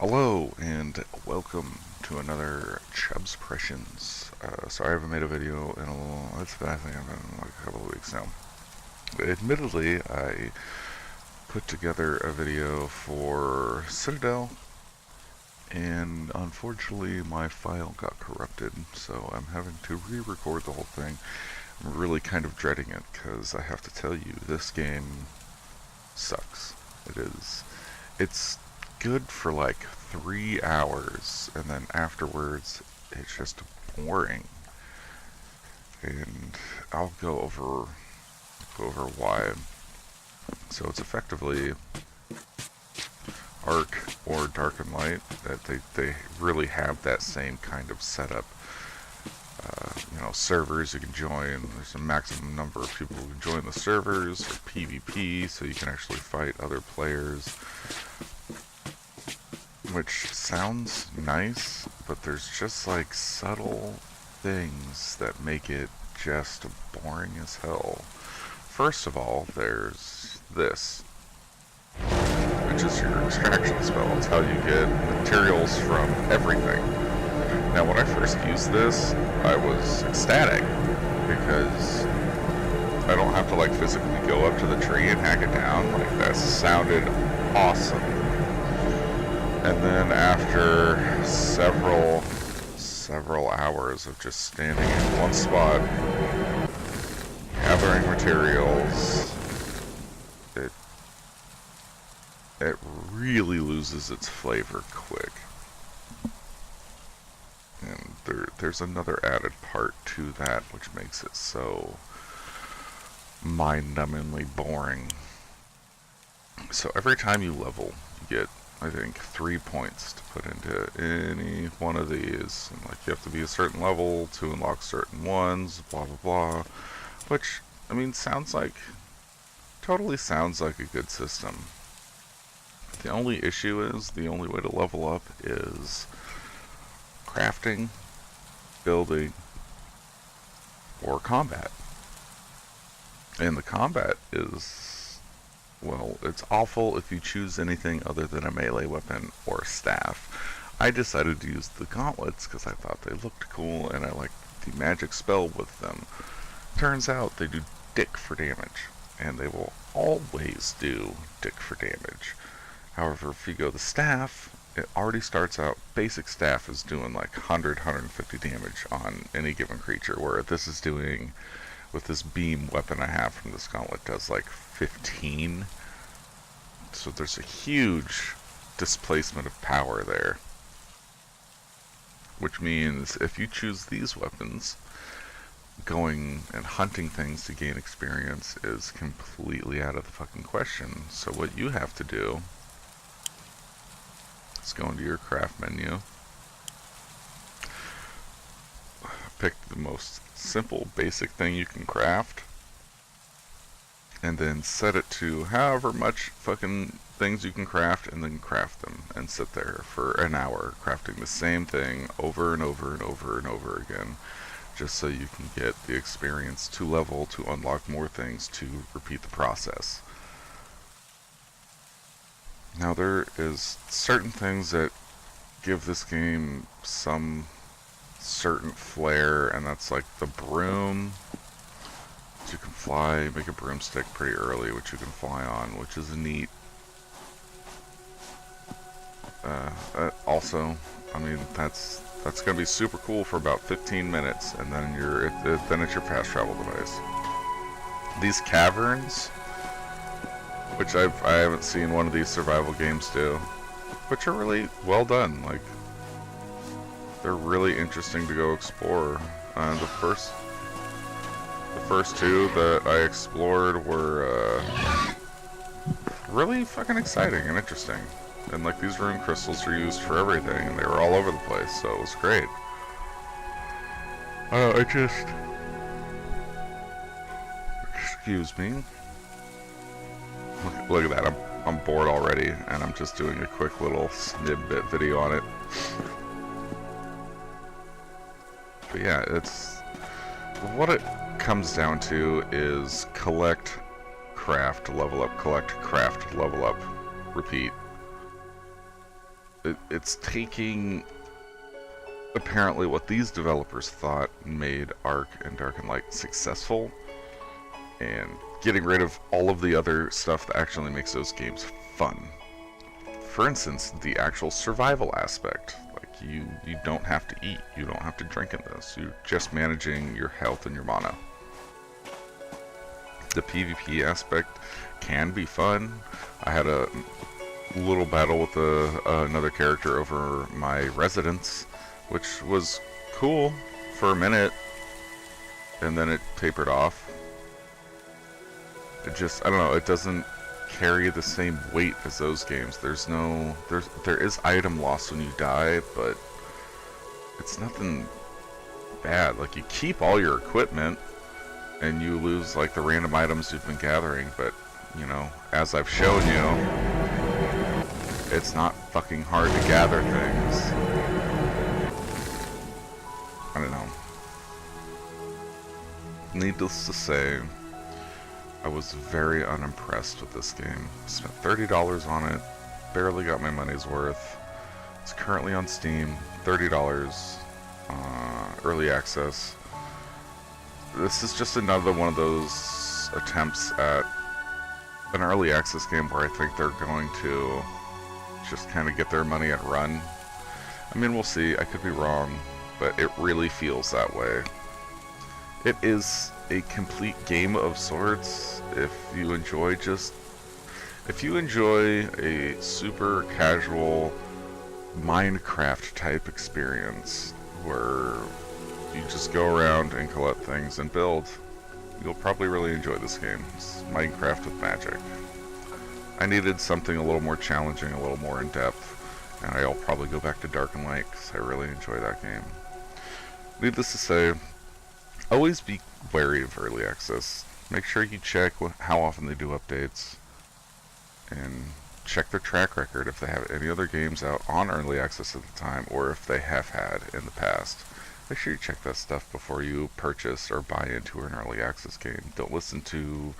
Hello and welcome to another Chubspressions. Sorry I haven't made a video in it's been, I think I've been like a couple of weeks now. Admittedly, I put together a video for Citadel, and unfortunately my file got corrupted, so I'm having to re-record the whole thing. I'm really kind of dreading it, because I have to tell you, this game sucks. It's good for like 3 hours, and then afterwards it's just boring. And I'll go over why. So it's effectively Arc or Dark and Light, that they really have that same kind of setup. Servers you can join. There's a maximum number of people who can join the servers for PvP, so you can actually fight other players. Which sounds nice, but there's just like subtle things that make it just boring as hell. First of all, there's this, which is your extraction spell. It's how you get materials from everything. Now, when I first used this, I was ecstatic, because I don't have to like physically go up to the tree and hack it down. Like, that sounded awesome. And then after several hours of just standing in one spot, gathering materials, it really loses its flavor quick. And there's another added part to that which makes it so mind-numbingly boring. So every time you level, you get, I think, 3 points to put into any one of these. And like, you have to be a certain level to unlock certain ones, blah blah blah. Which, I mean, totally sounds like a good system. The only issue is, the only way to level up is crafting, building, or combat. And the combat is, well, it's awful if you choose anything other than a melee weapon or staff. I decided to use the gauntlets because I thought they looked cool and I liked the magic spell with them. Turns out they do dick for damage, and they will always do dick for damage. However, if you go the staff, it already starts out, basic staff is doing like 100-150 damage on any given creature, where this is doing, with this beam weapon I have from this gauntlet, does like 15. So there's a huge displacement of power there. Which means if you choose these weapons, going and hunting things to gain experience is completely out of the fucking question. So what you have to do is go into your craft menu, pick the most simple, basic thing you can craft, and then set it to however much fucking things you can craft, and then craft them, and sit there for an hour crafting the same thing over and over and over and over again, just so you can get the experience to level, to unlock more things, to repeat the process. Now, there is certain things that give this game some certain flair, and that's like the broom. You can fly, make a broomstick pretty early, which you can fly on, which is neat. Also, I mean, that's gonna be super cool for about 15 minutes, and then then it's your fast travel device. These caverns, which I haven't seen one of these survival games do, which are really well done. Like, they're really interesting to go explore. The first two that I explored were really fucking exciting and interesting. And like, these rune crystals are used for everything, and they were all over the place, so it was great. Excuse me. Look at that, I'm bored already, and I'm just doing a quick little snippet video on it. But yeah, what it comes down to is collect, craft, level up, collect, craft, level up, repeat. it's taking apparently what these developers thought made Ark and Dark and Light successful, and getting rid of all of the other stuff that actually makes those games fun. For instance, the actual survival aspect. Like, you don't have to eat, you don't have to drink in this, you're just managing your health and your mana. The PvP aspect can be fun. I had a little battle with another character over my residence, which was cool for a minute, and then it tapered off. It just, I don't know, it doesn't carry the same weight as those games. There is item loss when you die, but it's nothing bad. Like, you keep all your equipment, and you lose, like, the random items you've been gathering, but, you know, as I've shown you, it's not fucking hard to gather things. I don't know. Needless to say, I was very unimpressed with this game. Spent $30 on it, barely got my money's worth. It's currently on Steam, $30, early access. This is just another one of those attempts at an early access game where I think they're going to just kind of get their money and run. I mean, we'll see, I could be wrong, but it really feels that way. It is a complete game of sorts if you enjoy a super casual Minecraft type experience where you just go around and collect things and build. You'll probably really enjoy this game. It's Minecraft with magic. I needed something a little more challenging, a little more in-depth, and I'll probably go back to Dark and Light because I really enjoy that game. Needless to say, always be wary of early access. Make sure you check how often they do updates, and check their track record if they have any other games out on early access at the time, or if they have had in the past. Make sure you check that stuff before you purchase or buy into an early access game. Don't listen to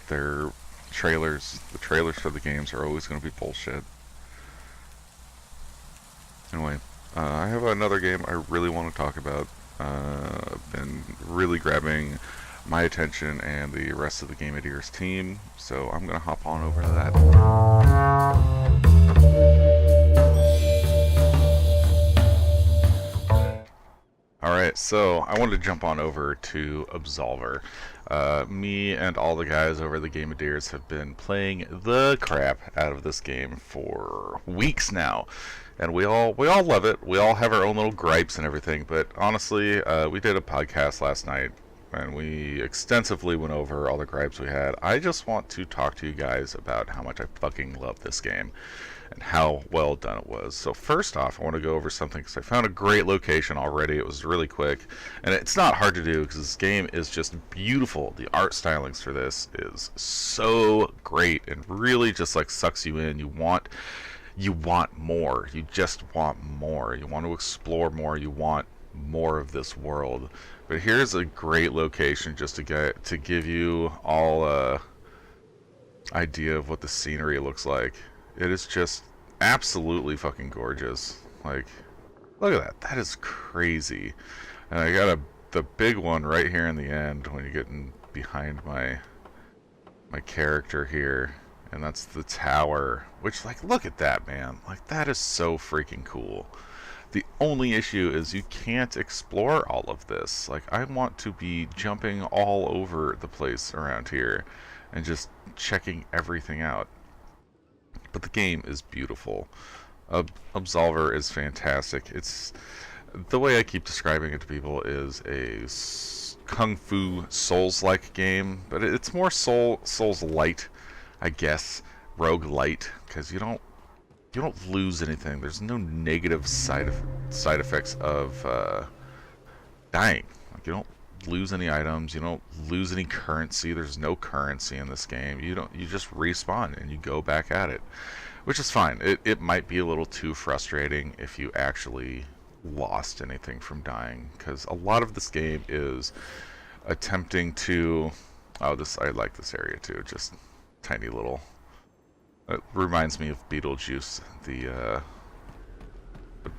their trailers. The trailers for the games are always going to be bullshit. Anyway, I have another game I really want to talk about. Been really grabbing my attention and the rest of the Game Ideas team, so I'm going to hop on over to that. Alright, so I wanted to jump on over to Absolver. Me and all the guys over the Game Ideas have been playing the crap out of this game for weeks now. And we all love it. We all have our own little gripes and everything, but honestly, we did a podcast last night and we extensively went over all the gripes we had. I just want to talk to you guys about how much I fucking love this game and how well done it was. So first off, I want to go over something because I found a great location already. It was really quick, and it's not hard to do because this game is just beautiful. The art stylings for this is so great and really just like sucks you in. You want more. You just want more. You want to explore more. You want more of this world. But here's a great location just to give you all a idea of what the scenery looks like. It is just absolutely fucking gorgeous. Like, look at that. That is crazy. And I got the big one right here in the end when you're getting behind my character here. And that's the tower, which, like, look at that, man. Like, that is so freaking cool. The only issue is you can't explore all of this. Like, I want to be jumping all over the place around here and just checking everything out. But the game is beautiful. Absolver is fantastic. It's the way I keep describing it to people is a Kung Fu Souls-like game, but it's more Souls-light, I guess, roguelite, because you don't lose anything. There's no negative side effects of dying. Like, you don't lose any items. You don't lose any currency. There's no currency in this game. You just respawn and you go back at it, which is fine. It might be a little too frustrating if you actually lost anything from dying, because a lot of this game is attempting to. I like this area too. Just tiny little. It reminds me of Beetlejuice, the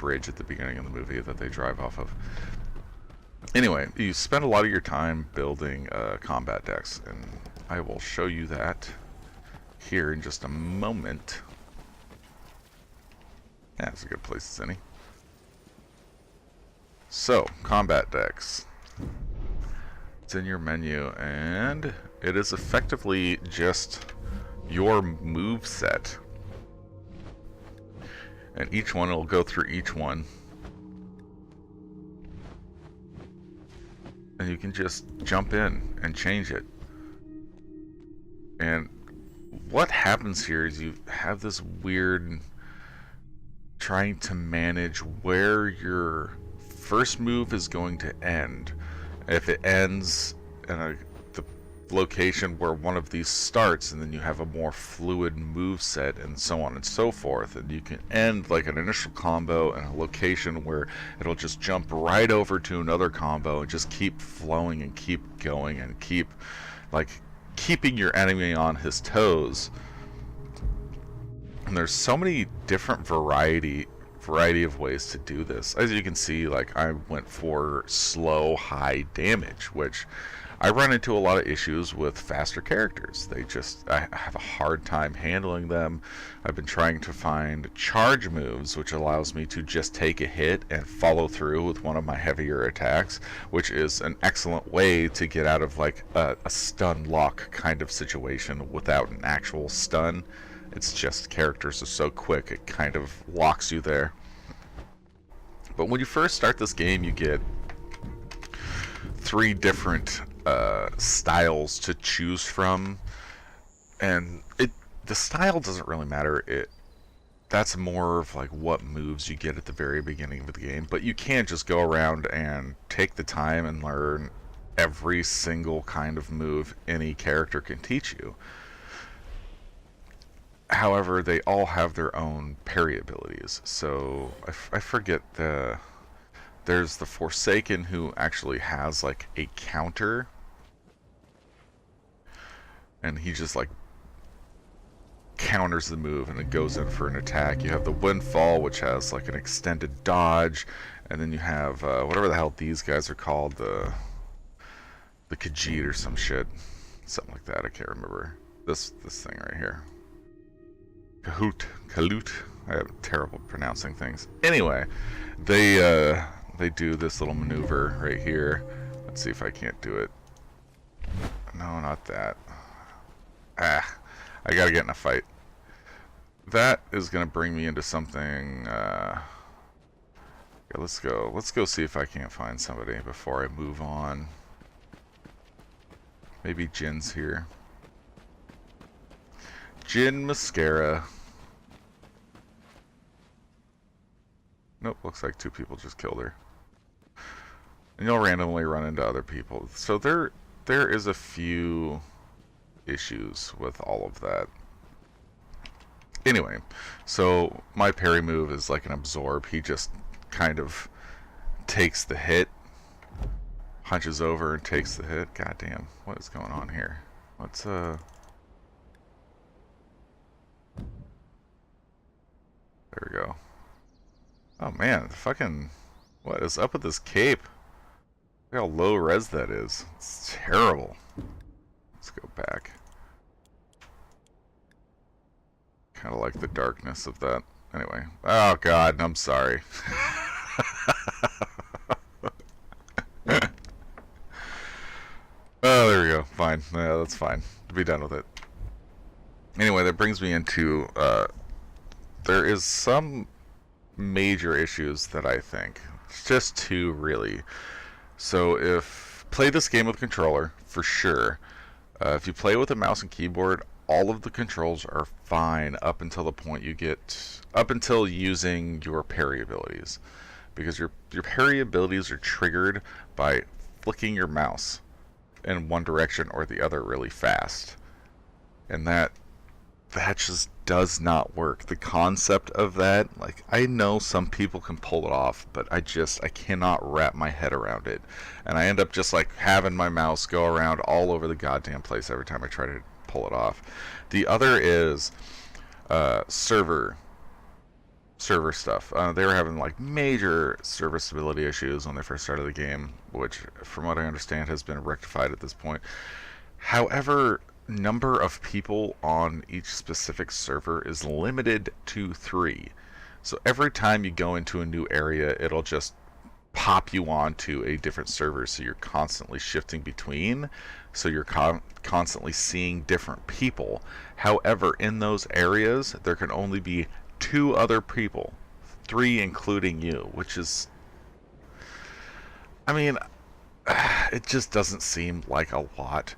bridge at the beginning of the movie that they drive off of. Anyway, you spend a lot of your time building combat decks, and I will show you that here in just a moment. Yeah, it's a good place as any. So, combat decks. It's in your menu, and it is effectively just your move set. And each one, will go through each one. And you can just jump in and change it. And what happens here is you have this weird trying to manage where your first move is going to end. If it ends in the location where one of these starts, and then you have a more fluid move set and so on and so forth, and you can end like an initial combo in a location where it'll just jump right over to another combo and just keep flowing and keep going and keep like keeping your enemy on his toes. And there's so many different variety of ways to do this. As you can see, like I went for slow high damage, which I run into a lot of issues with faster characters. I have a hard time handling them. I've been trying to find charge moves, which allows me to just take a hit and follow through with one of my heavier attacks, which is an excellent way to get out of like a stun lock kind of situation without an actual stun. It's just characters are so quick, it kind of locks you there. But when you first start this game, you get 3 different styles to choose from, and the style doesn't really matter. That's more of like what moves you get at the very beginning of the game. But you can't just go around and take the time and learn every single kind of move any character can teach you. However, they all have their own parry abilities. So I forget there's the Forsaken, who actually has like a counter, and he just like counters the move and it goes in for an attack. You have the Windfall, which has like an extended dodge, and then you have whatever the hell these guys are called, the Khajiit or some shit, something like that. I can't remember this thing right here. Kalut. I am terrible pronouncing things. Anyway, they do this little maneuver right here. Let's see if I can't do it. No, not that. I gotta get in a fight. That is gonna bring me into something. Yeah, let's go see if I can't find somebody before I move on. Maybe Jin's here. Jin Mascara. Nope, looks like 2 people just killed her. And you'll randomly run into other people. So there is a few issues with all of that. Anyway, so my parry move is like an absorb. He just kind of takes the hit, hunches over and takes the hit. God damn, what is going on here? Let's there we go. Oh man, fucking, what is up with this cape? Look how low res that is. It's terrible. Let's go back. Kind of like the darkness of that. Anyway. Oh god, I'm sorry. Oh, there we go. Fine. Yeah, that's fine. Be done with it. Anyway, that brings me into, there is some major issues that I think. It's just 2, really. So play this game with a controller, for sure. If you play with a mouse and keyboard, all of the controls are fine up until the point you get, up until using your parry abilities. Because your parry abilities are triggered by flicking your mouse in one direction or the other really fast. And that just does not work. The concept of that, like, I know some people can pull it off, but I cannot wrap my head around it. And I end up just like having my mouse go around all over the goddamn place every time I try to pull it off. The other is server server stuff. They were having like major serviceability issues when they first started the game, which, from what I understand, has been rectified at this point. However, number of people on each specific server is limited to 3. So every time you go into a new area, it'll just pop you onto a different server, so you're constantly shifting between, so you're constantly seeing different people. However, in those areas, there can only be 2 other people, 3 including you, which is, I mean, it just doesn't seem like a lot.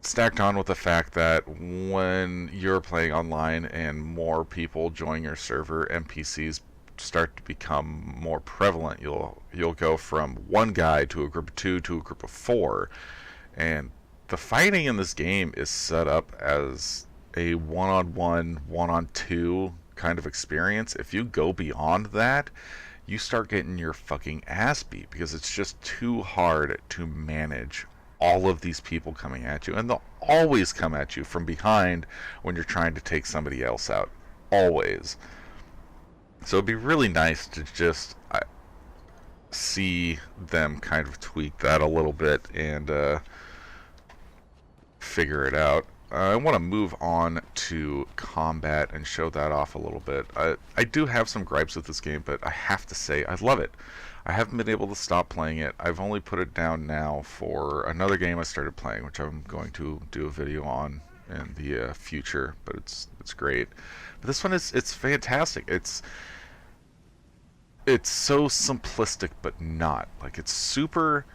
Stacked on with the fact that when you're playing online and more people join your server, NPCs start to become more prevalent. You'll go from 1 guy to a group of 2 to a group of 4, and the fighting in this game is set up as a one-on-one, one-on-2 kind of experience. If you go beyond that, you start getting your fucking ass beat, because it's just too hard to manage all of these people coming at you, and they'll always come at you from behind when you're trying to take somebody else out. Always. So it'd be really nice to just see them kind of tweak that a little bit and figure it out. I want to move on to combat and show that off a little bit. I do have some gripes with this game, but I have to say I love it. I haven't been able to stop playing it. I've only put it down now for another game I started playing, which I'm going to do a video on in the future, but it's great. But this one it's fantastic. It's so simplistic, but not. Like, it's super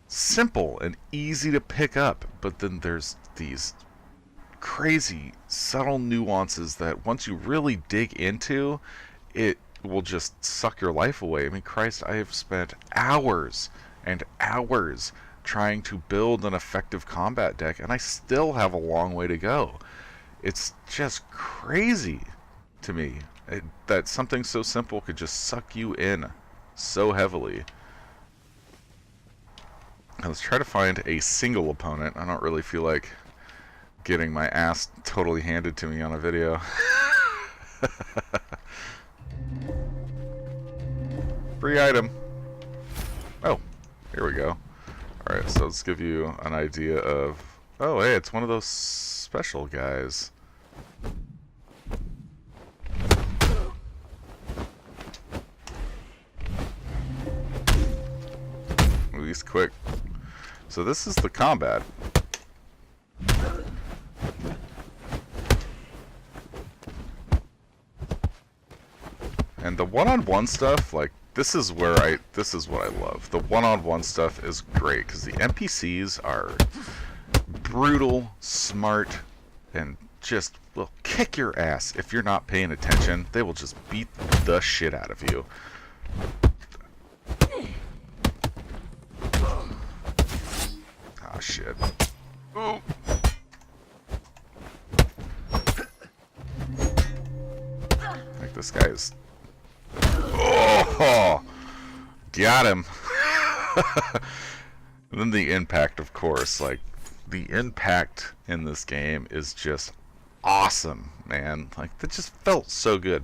simple and easy to pick up, but then there's these crazy subtle nuances that once you really dig into, it will just suck your life away. I mean, Christ, I have spent hours and hours trying to build an effective combat deck, and I still have a long way to go. It's just crazy to me that something so simple could just suck you in so heavily. Now, let's try to find a single opponent. I don't really feel like getting my ass totally handed to me on a video. Free item. Oh, here we go. Alright, so let's give you an idea of... Oh, hey, it's one of those special guys. At least quick. So this is the combat. And the one-on-one stuff, like, this is what I love. The one-on-one stuff is great, because the NPCs are brutal, smart, and just will kick your ass if you're not paying attention. They will just beat the shit out of you. Ah, shit. Oh. Like, this guy is... Oh! Got him! And then the impact, of course. Like, the impact in this game is just awesome, man. Like, that just felt so good.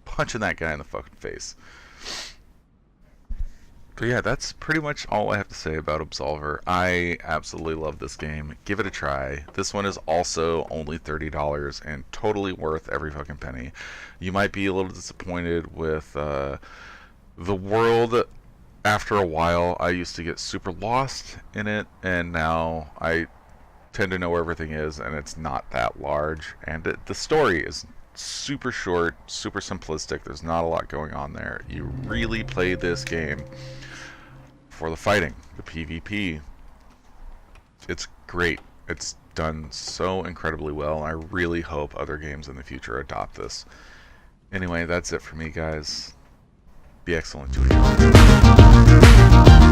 Punching that guy in the fucking face. But yeah, that's pretty much all I have to say about Absolver. I absolutely love this game. Give it a try. This one is also only $30 and totally worth every fucking penny. You might be a little disappointed with the world. After a while, I used to get super lost in it, and now I tend to know where everything is, and it's not that large. And the story is super short, super simplistic. There's not a lot going on there. You really play this game for the fighting, the PvP. It's great. It's done so incredibly well, and I really hope other games in the future adopt this. Anyway, that's it for me, guys. Be excellent to each other.